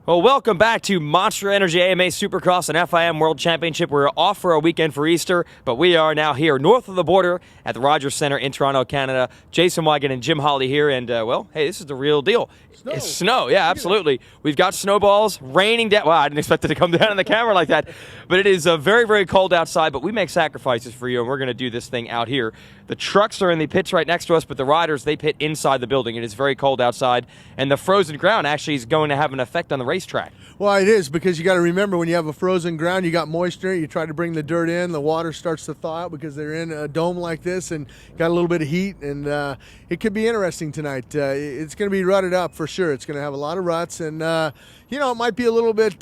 Well, welcome back to Monster Energy AMA Supercross and FIM World Championship. We're off for a weekend for Easter, but we are now here north of the border at the Rogers Centre in Toronto, Canada. Jason Weigandt and Jim Holley here, and, well, hey, this is the real deal. Snow. It's snow, yeah, absolutely. We've got snowballs raining down. Well, I didn't expect it to come down on the camera like that, but it is very, very cold outside, but we make sacrifices for you, and we're going to do this thing out here. The trucks are in the pits right next to us, but the riders, they pit inside the building. It is very cold outside, and the frozen ground actually is going to have an effect on the racetrack. Well, it is, because you got to remember, when you have a frozen ground, you got moisture. You try to bring the dirt in, the water starts to thaw out because they're in a dome like this and got a little bit of heat, and it could be interesting tonight. It's going to be rutted up for sure. It's going to have a lot of ruts, and it might be a little bit,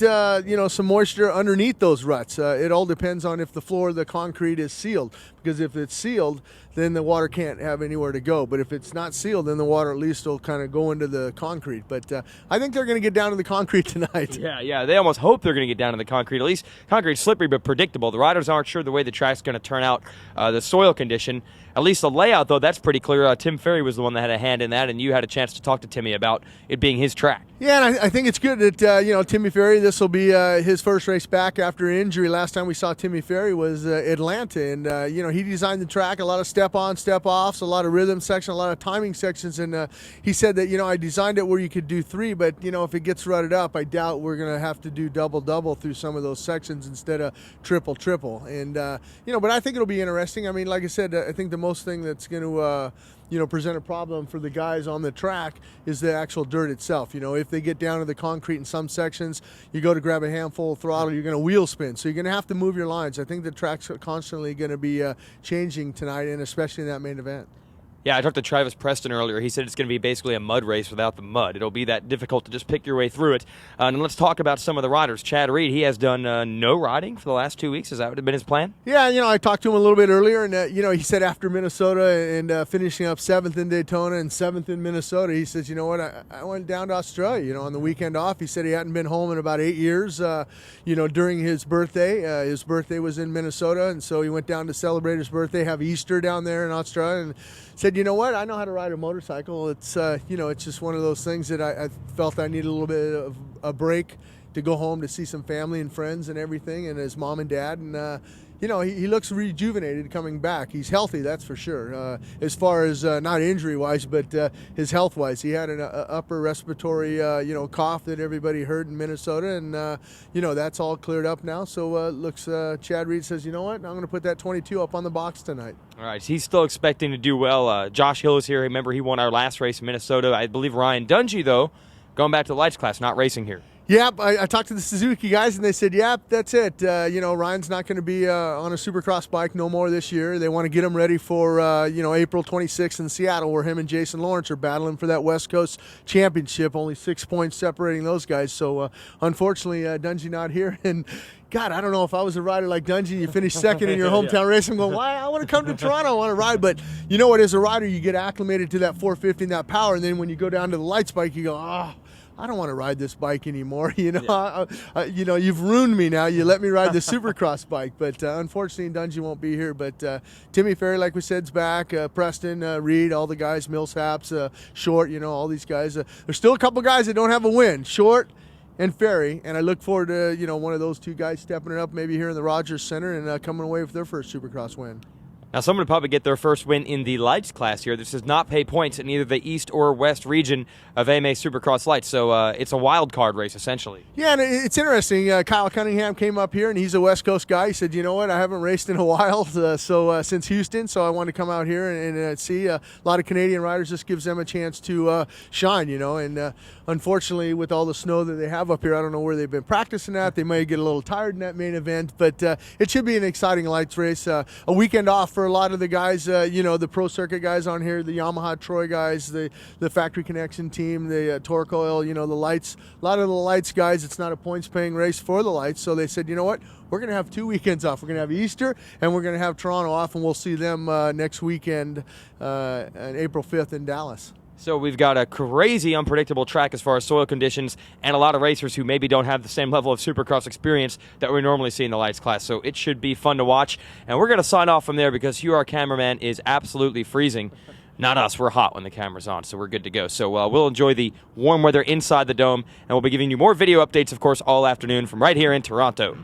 some moisture underneath those ruts. It all depends on if the floor of the concrete is sealed, because if it's sealed, then the water can't have anywhere to go. But if it's not sealed, then the water at least will kind of go into the concrete. But I think they're going to get down to the concrete tonight. Yeah, they almost hope they're going to get down to the concrete. At least concrete's slippery but predictable. The riders aren't sure the way the track's going to turn out, the soil condition. At least the layout, though, that's pretty clear. Tim Ferry was the one that had a hand in that, and you had a chance to talk to Timmy about it being his track. Yeah, and I think it's good that, Timmy Ferry, this will be his first race back after injury. Last time we saw Timmy Ferry was Atlanta, and, he designed the track, a lot of step-on, step-offs, a lot of rhythm section, a lot of timing sections, and he said that, I designed it where you could do three, but, if it gets rutted up, I doubt we're going to have to do double-double through some of those sections instead of triple-triple. And, but I think it'll be interesting. I mean, like I said, I think the most thing that's going to present a problem for the guys on the track is the actual dirt itself. If they get down to the concrete in some sections, you go to grab a handful of throttle, you're going to wheel spin. So you're going to have to move your lines. I think the track's constantly going to be changing tonight, and especially in that main event. Yeah, I talked to Travis Preston earlier. He said it's going to be basically a mud race without the mud. It'll be that difficult to just pick your way through it. And let's talk about some of the riders. Chad Reed, he has done no riding for the last 2 weeks. Has that been his plan? Yeah, I talked to him a little bit earlier, and, he said after Minnesota and finishing up 7th in Daytona and 7th in Minnesota, he says, I went down to Australia, on the weekend off. He said he hadn't been home in about 8 years, during his birthday. His birthday was in Minnesota, and so he went down to celebrate his birthday, have Easter down there in Australia, and said, I know how to ride a motorcycle. It's, it's just one of those things that I felt I needed a little bit of a break to go home to see some family and friends and everything, and his mom and dad. And, he looks rejuvenated coming back. He's healthy, that's for sure. As far as not injury-wise, but his health-wise. He had an upper respiratory, cough that everybody heard in Minnesota, and, that's all cleared up now. So looks, Chad Reed says, I'm going to put that 22 up on the box tonight. All right, he's still expecting to do well. Josh Hill is here. Remember, he won our last race in Minnesota. I believe Ryan Dungey, though, going back to the lights class, not racing here. Yep, I talked to the Suzuki guys, and they said, yep, that's it. Ryan's not going to be on a Supercross bike no more this year. They want to get him ready for, April 26th in Seattle, where him and Jason Lawrence are battling for that West Coast Championship, only 6 points separating those guys. So, unfortunately, Dungey not here. And, God, I don't know if I was a rider like Dungey, you finish second in your hometown race, I'm going, why? I want to come to Toronto, I want to ride. But you know what, as a rider, you get acclimated to that 450 and that power, and then when you go down to the lights bike, you go, I don't want to ride this bike anymore. You've ruined me now. You let me ride the Supercross bike. But unfortunately, Dungey won't be here. But Timmy Ferry, like we said, is back. Preston, Reed, all the guys, Millsaps, Short, all these guys. There's still a couple guys that don't have a win. Short and Ferry, and I look forward to one of those two guys stepping it up maybe here in the Rogers Centre and coming away with their first Supercross win. Now, someone would probably get their first win in the lights class here. This does not pay points in either the east or west region of AMA Supercross Lights, so it's a wild card race, essentially. Yeah, and it's interesting. Kyle Cunningham came up here, and he's a West Coast guy. He said, I haven't raced in a while since Houston, so I want to come out here and see a lot of Canadian riders. This gives them a chance to shine, and unfortunately, with all the snow that they have up here, I don't know where they've been practicing at. They may get a little tired in that main event, but it should be an exciting lights race. A weekend off for a lot of the guys, the Pro Circuit guys on here, the Yamaha Troy guys, the Factory Connection team, the Torque Oil, the lights. A lot of the lights guys, it's not a points-paying race for the lights, so they said, what? We're going to have 2 weekends off. We're going to have Easter, and we're going to have Toronto off, and we'll see them next weekend on April 5th in Dallas. So we've got a crazy unpredictable track as far as soil conditions and a lot of racers who maybe don't have the same level of Supercross experience that we normally see in the lights class. So it should be fun to watch. And we're going to sign off from there because Hugh, our cameraman, is absolutely freezing. Not us. We're hot when the camera's on, so we're good to go. So we'll enjoy the warm weather inside the dome, and we'll be giving you more video updates, of course, all afternoon from right here in Toronto.